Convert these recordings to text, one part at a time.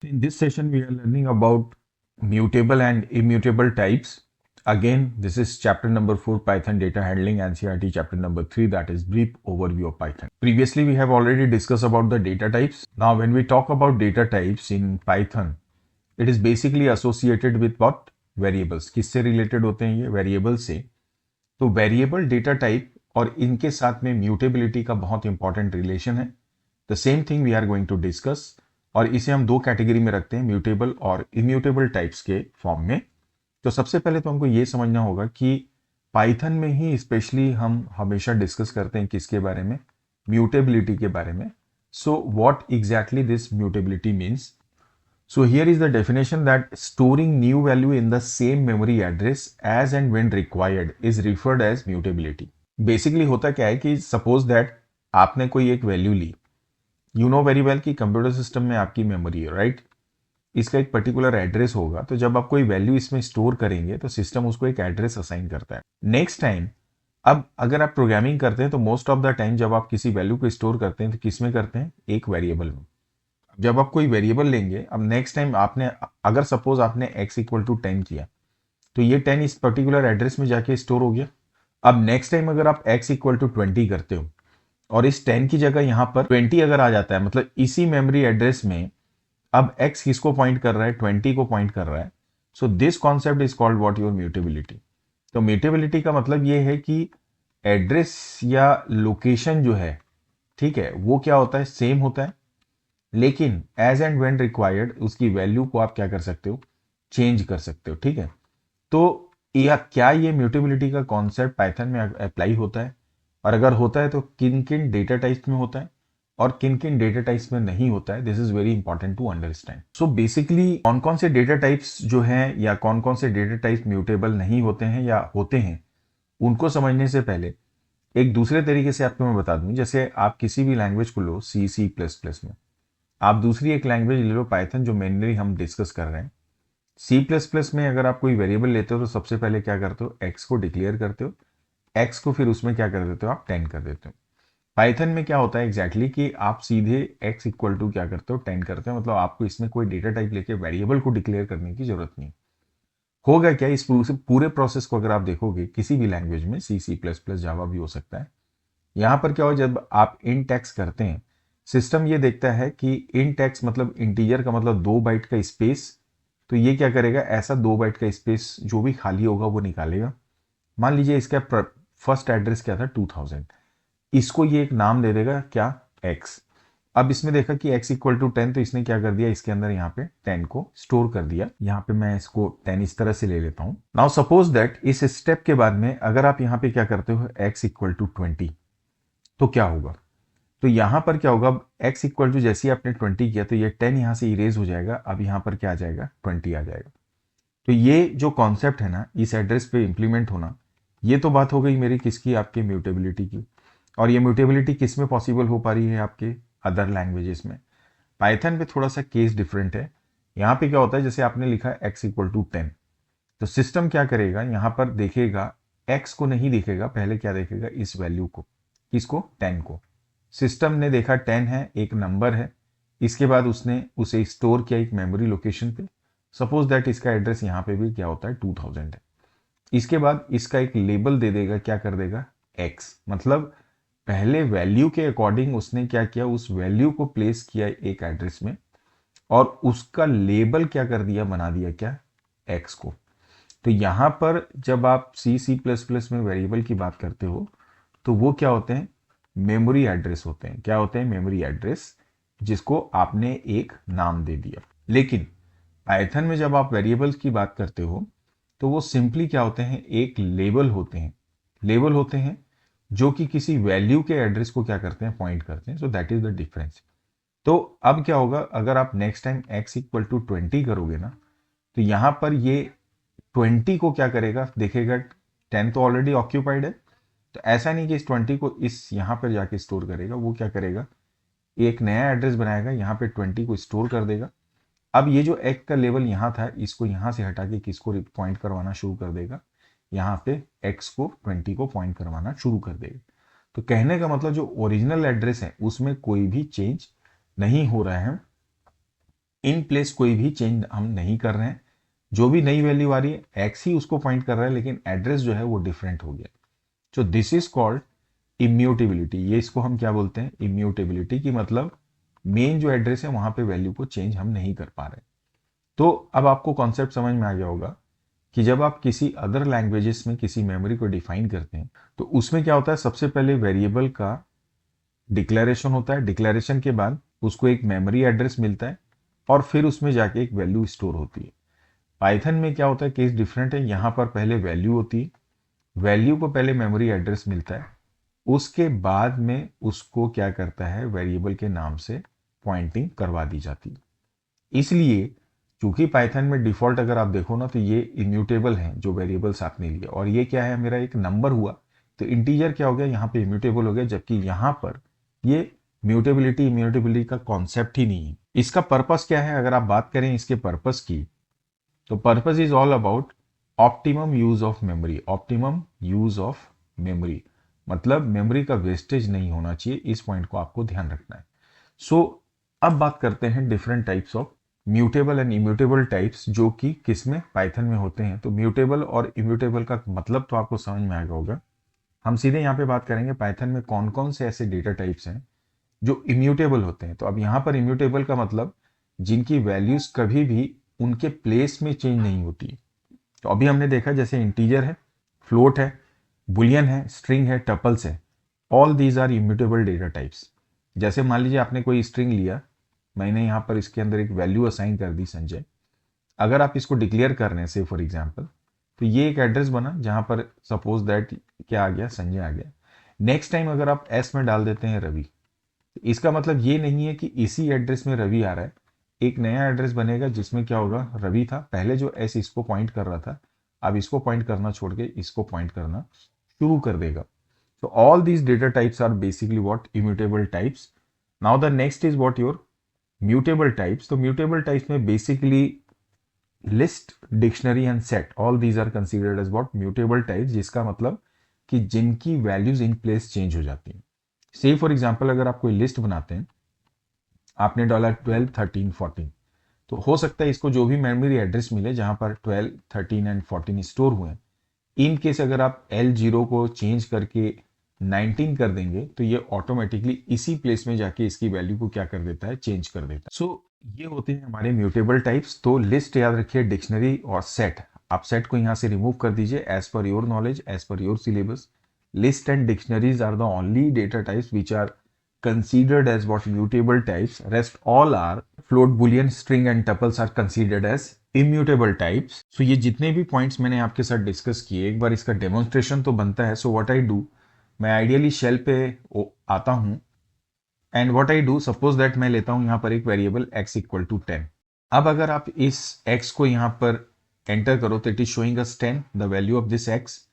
In this session, we are learning about mutable and immutable types. Again, this is chapter number 4, Python data handling, NCERT chapter number 3, that is brief overview of Python. Previously, we have already discussed about the data types. Now, when we talk about data types in Python, it is basically associated with what? Variables. किससे related होते हैं ये? Variables से. तो variable data type और इनके साथ में म्यूटेबिलिटी का बहुत इंपॉर्टेंट रिलेशन है. The same thing we are going to discuss, और इसे हम दो कैटेगरी में रखते हैं, म्यूटेबल और इम्यूटेबल टाइप्स के फॉर्म में. तो सबसे पहले तो हमको ये समझना होगा कि पाइथन में ही स्पेशली हम हमेशा डिस्कस करते हैं किसके बारे में? म्यूटेबिलिटी के बारे में. So what exactly this mutability means? So here is the definition that storing new value in the same memory address as and when required is referred as mutability. Basically होता क्या है कि suppose that आपने कोई एक value ली, you know very well कि computer system में आपकी मेमोरी है, राइट? इसका एक पर्टिकुलर एड्रेस होगा, तो जब आप कोई वैल्यू इसमें स्टोर करेंगे तो सिस्टम उसको एक एड्रेस असाइन करता है. नेक्स्ट टाइम अब अगर आप प्रोग्रामिंग करते हैं तो मोस्ट ऑफ द टाइम जब आप किसी वैल्यू को स्टोर करते हैं तो किस में करते हैं? एक वेरिएबल में. जब आप कोई वेरिएबल लेंगे, अब नेक्स्ट टाइम आपने अगर सपोज आपने x इक्वल टू 10 किया, तो ये 10 इस पर्टिकुलर एड्रेस में जाके स्टोर हो गया. अब नेक्स्ट टाइम अगर आप x इक्वल टू 20 करते हो और इस 10 की जगह यहां पर 20 अगर आ जाता है, मतलब इसी मेमोरी एड्रेस में अब x किसको पॉइंट कर रहा है? 20 को पॉइंट कर रहा है. So this concept is called what? Your mutability. तो म्यूटेबिलिटी का मतलब ये है कि एड्रेस या लोकेशन जो है, ठीक है, वो क्या होता है? सेम होता है, लेकिन एज एंड व्हेन रिक्वायर्ड उसकी वैल्यू को आप क्या कर सकते हो? चेंज कर सकते हो. ठीक है, तो या क्या ये म्यूटेबिलिटी का कॉन्सेप्ट पाइथन में अप्लाई होता है? और अगर होता है तो किन किन डेटा टाइप्स में होता है और किन किन डेटा टाइप्स में नहीं होता है? This is very important to understand. So basically कौन कौन से डेटा टाइप्स जो हैं या कौन कौन से डेटा टाइप्स म्यूटेबल नहीं होते हैं या होते हैं, उनको समझने से पहले एक दूसरे तरीके से आपको मैं बता दूं. जैसे आप किसी भी लैंग्वेज को लो, सी प्लस प्लस में, आप दूसरी एक लैंग्वेज ले लो पाइथन, जो मेनली हम डिस्कस कर रहे हैं. सी प्लस प्लस में अगर आप कोई वेरिएबल लेते हो तो सबसे पहले क्या करते हो? एक्स को डिक्लेयर करते हो, एक्स को फिर उसमें क्या कर देते हो? आप 10 कर देते हो. पाइथन में क्या होता है एग्जैक्टली कि आप सीधे एक्स इक्वल टू क्या करते हो? 10 करते हो. मतलब आपको इसमें कोई डेटा टाइप लेके वेरिएबल को डिक्लेयर करने की जरूरत नहीं. होगा क्या इस पूरे प्रोसेस को अगर आप देखोगे किसी भी लैंग्वेज में, सी प्लस प्लस, जावा भी हो सकता है, यहां पर क्या हो, जब आप इंट एक्स करते हैं, सिस्टम ये देखता है कि इंट एक्स मतलब इंटीजर का मतलब 2 बाइट का स्पेस. तो ये क्या करेगा? ऐसा 2 बाइट का स्पेस जो भी खाली होगा वो निकालेगा. मान लीजिए इसका फर्स्ट एड्रेस क्या था? 2000. इसको ये एक नाम दे देगा, क्या? एक्स. अब इसमें देखा कि x इक्वल टू 10, तो इसने क्या कर दिया? इसके अंदर यहाँ पे 10 को स्टोर कर दिया. यहाँ पे मैं इसको 10 इस तरह से ले लेता हूं. नाउ सपोज दैट इस स्टेप के बाद में अगर आप यहाँ पे क्या करते हो? x इक्वल टू 20, तो क्या होगा? तो यहां पर क्या होगा? अब x इक्वल टू जैसे ही आपने 20 किया तो ये 10 यहां से इरेज हो जाएगा. अब यहां पर क्या आ जाएगा? 20 आ जाएगा. तो ये जो कॉन्सेप्ट है ना, इस एड्रेस पे इंप्लीमेंट होना, ये तो बात हो गई मेरी किसकी? आपके म्यूटेबिलिटी की. और ये म्यूटेबिलिटी किस में पॉसिबल हो पा रही है? आपके अदर लैंग्वेजेस में. पाइथन पे थोड़ा सा केस डिफरेंट है. यहाँ पे क्या होता है, जैसे आपने लिखा x इक्वल टू 10, तो सिस्टम क्या करेगा? यहाँ पर देखेगा, x को नहीं देखेगा, पहले क्या देखेगा? इस वैल्यू को. किसको? 10 को. सिस्टम ने देखा 10 है, एक नंबर है. इसके बाद उसने उसे स्टोर किया एक मेमोरी लोकेशन पे. सपोज दैट इसका एड्रेस यहाँ पे भी क्या होता है? 2000 है. इसके बाद इसका एक लेबल दे देगा, क्या कर देगा? x. मतलब पहले वैल्यू के अकॉर्डिंग उसने क्या किया? उस वैल्यू को प्लेस किया एक एड्रेस में, और उसका लेबल क्या कर दिया? बना दिया क्या? x को. तो यहां पर जब आप सी प्लस प्लस में वेरिएबल की बात करते हो तो वो क्या होते हैं? मेमोरी एड्रेस होते हैं. क्या होते हैं? मेमोरी एड्रेस, जिसको आपने एक नाम दे दिया. लेकिन पाइथन में जब आप वेरिएबल्स की बात करते हो तो वो सिंपली क्या होते हैं? एक लेबल होते हैं. लेबल होते हैं जो कि किसी वैल्यू के एड्रेस को क्या करते हैं? पॉइंट करते हैं. So that is the difference. तो अब क्या होगा अगर आप next time x equal to 20 करोगे ना, तो यहां पर ये 20 को क्या करेगा? देखेगा 10 तो ऑलरेडी ऑक्यूपाइड है, तो ऐसा नहीं कि इस 20 को इस यहां पर जाके स्टोर करेगा. वो क्या करेगा? एक नया एड्रेस बनाएगा, यहाँ पे 20 को स्टोर कर देगा. अब ये जो x का लेवल यहाँ था, इसको यहाँ से हटा के किसको पॉइंट करवाना शुरू कर देगा? यहाँ पे x को 20 को पॉइंट करवाना शुरू कर देगा. तो कहने का मतलब जो ओरिजिनल एड्रेस है उसमें कोई भी चेंज नहीं हो रहा है. इन प्लेस कोई भी चेंज हम नहीं कर रहे हैं, जो भी नई वैल्यू आ रही है एक्स ही उसको पॉइंट कर रहा है, लेकिन एड्रेस जो है वो डिफरेंट हो गया। So this is called immutability. ये इसको हम क्या बोलते हैं, इम्यूटेबिलिटी की मतलब मेन जो एड्रेस है वहां पे वैल्यू को चेंज हम नहीं कर पा रहे। तो अब आपको कॉन्सेप्ट समझ में आ गया होगा कि जब आप किसी अदर लैंग्वेजेस में किसी मेमोरी को डिफाइन करते हैं तो उसमें क्या होता है, सबसे पहले वेरिएबल का डिक्लेरेशन होता है, डिक्लेरेशन के बाद उसको एक मेमोरी एड्रेस मिलता है और फिर उसमें जाके एक वैल्यू स्टोर होती है। पाइथन में क्या होता है, केस डिफरेंट है, यहाँ पर पहले वैल्यू होती है, वैल्यू को पहले मेमोरी एड्रेस मिलता है, उसके बाद में उसको क्या करता है, वेरिएबल के नाम से पॉइंटिंग करवा दी जाती है। इसलिए चूंकि पाइथन में डिफॉल्ट अगर आप देखो ना तो ये इम्यूटेबल हैं जो वेरिएबल्स आपने लिए, और ये क्या है, मेरा एक नंबर हुआ तो इंटीजर क्या हो गया, यहाँ पे इम्यूटेबल हो गया, जबकि यहाँ पर ये म्यूटेबिलिटी इम्यूटेबिलिटी का कॉन्सेप्ट ही नहीं है। इसका पर्पस क्या है, अगर आप बात करें इसके पर्पस की, तो purpose is all about optimum use of memory. Optimum use of memory मतलब मेमोरी का वेस्टेज नहीं होना चाहिए, इस पॉइंट को आपको ध्यान रखना है। सो अब बात करते हैं different types of mutable and immutable types, जो कि किसमें, पाइथन में होते हैं। तो म्यूटेबल और इम्यूटेबल का मतलब तो आपको समझ में आएगा होगा। हम सीधे यहाँ पे बात करेंगे पाइथन में कौन कौन से ऐसे डेटा टाइप्स हैं जो इम्यूटेबल होते हैं। तो अब यहाँ पर इम्यूटेबल का मतलब जिनकी वैल्यूज कभी भी उनके प्लेस में चेंज नहीं होती। तो अभी हमने देखा जैसे इंटीजर है, फ्लोट है, बुलियन है, स्ट्रिंग है, टपल्स है, all these are immutable data types. जैसे मान लीजिए आपने कोई स्ट्रिंग लिया, मैंने यहाँ पर इसके अंदर एक वैल्यू असाइन कर दी संजय, अगर आप इसको डिक्लेयर कर रहे हैं से फॉर एग्जाम्पल, तो ये एक एड्रेस बना जहाँ पर सपोज दैट क्या आ गया, संजय आ गया। नेक्स्ट टाइम अगर आप एस में डाल देते हैं रवि, तो इसका मतलब ये नहीं है कि इसी एड्रेस में रवि आ रहा है, एक नया एड्रेस बनेगा जिसमें क्या होगा, रवि था पहले जो एस इसको पॉइंट कर रहा था, अब इसको पॉइंट करना छोड़ के इसको पॉइंट करना शुरू कर देगा। So all these data types are basically what immutable types. Now the next is what your mutable types. तो mutable types में basically list, dictionary and set, all these are considered as what mutable types, जिसका मतलब कि जिनकी values in place change हो जाती हैं। Say for example अगर आप कोई लिस्ट बनाते हैं, आपने डाला 12, 13, 14, तो हो सकता है इसको जो भी मेमोरी एड्रेस मिले जहां पर 12, 13 एंड 14 स्टोर हुए हैं, इन केस अगर आप L0 को चेंज करके 19 कर देंगे तो ये ऑटोमेटिकली इसी प्लेस में जाके इसकी वैल्यू को क्या कर देता है, चेंज कर देता है। सो ये होते हैं हमारे म्यूटेबल टाइप्स। तो लिस्ट याद रखिए, डिक्शनरी और सेट, आप सेट को यहाँ से रिमूव कर दीजिए as per your knowledge, as per your syllabus. List and dictionaries are the only data types which are considered as what mutable types. Rest all are float, boolean, string and tuples are considered as immutable types. So ये जितने भी points मैंने आपके साथ discuss किए, एक बार इसका demonstration तो बनता है। सो व्हाट आई डू, मैं आइडियली शेल पे आता हूं and what I do, suppose that मैं लेता हूं यहां पर एक वेरिएबल x इक्वल टू 10। अब अगर आप इस x को यहां पर एंटर करो तो it is showing us 10, the value of this x।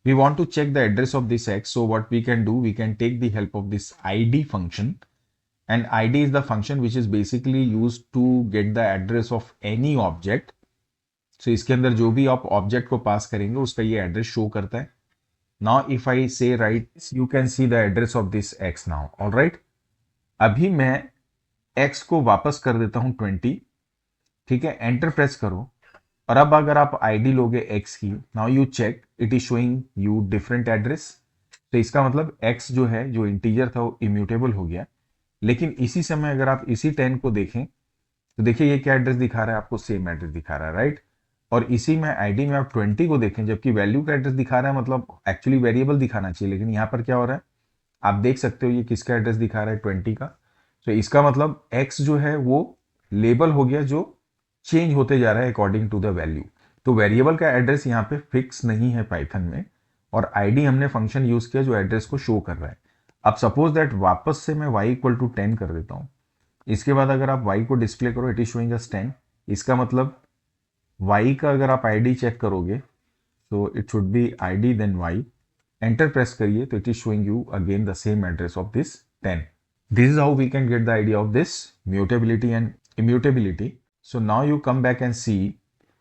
We want to check the address of this x, so what we can do, we can take the help of this id function, and id is the function which is basically used to get the address of any object. So इसके अंदर जो भी आप object को पास करेंगे उसका ये address show करता है। Now if I say write, you can see the address of this x now. All right, अभी मैं x को वापस कर देता हूं 20, ठीक है, एंटर प्रेस करो, और अब अगर आप आईडी लोगे x की, now you check it is showing you different address. तो इसका मतलब x जो है, जो इंटीजर था वो इम्यूटेबल हो गया। लेकिन इसी समय अगर आप इसी 10 को देखें तो देखिए ये क्या एड्रेस दिखा रहा है, आपको सेम एड्रेस दिखा रहा है, राइट। और इसी में आईडी में आप 20 को देखें, जबकि वैल्यू का एड्रेस दिखा रहा है, मतलब एक्चुअली वेरिएबल दिखाना चाहिए, लेकिन यहाँ पर क्या हो रहा है, आप देख सकते हो ये किसका एड्रेस दिखा रहा है, 20 का। तो इसका मतलब x जो है वो लेबल हो गया जो चेंज होते जा रहा है अकॉर्डिंग टू द वैल्यू। तो वेरिएबल का एड्रेस यहाँ पे फिक्स नहीं है पाइथन में, और आईडी हमने फंक्शन यूज किया जो एड्रेस को शो कर रहा है। अब सपोज दैट वापस से मैं y इक्वल टू 10 कर देता हूँ, इसके बाद अगर आप y को डिस्प्ले करो, इट इज शोइंग अस 10। इसका मतलब y का अगर आप आईडी चेक करोगे तो it should be ID then y, enter press करिए तो it is showing you again the same address of this 10। This is how we can get the idea of this mutability and immutability. So now you come back and see,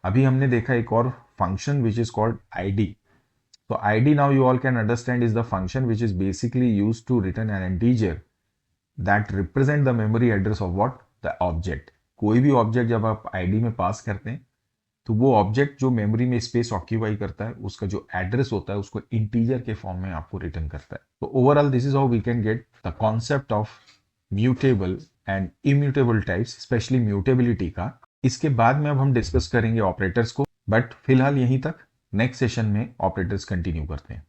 अभी हमने देखा एक और function which is called id. So id now you all can understand is the function which is basically used to return an integer that represent the memory address of what, the object. कोई भी object जब आप ID में पास करते हैं तो वो object जो मेमोरी में स्पेस ऑक्यूपाई करता है उसका जो एड्रेस होता है उसको इंटीजर के फॉर्म में आपको रिटर्न करता है। तो overall this is how we can get the concept of mutable and immutable types, specially mutability का। इसके बाद में अब हम डिस्कस करेंगे ऑपरेटर्स को, बट फिलहाल यहीं तक। नेक्स्ट सेशन में ऑपरेटर्स कंटिन्यू करते हैं।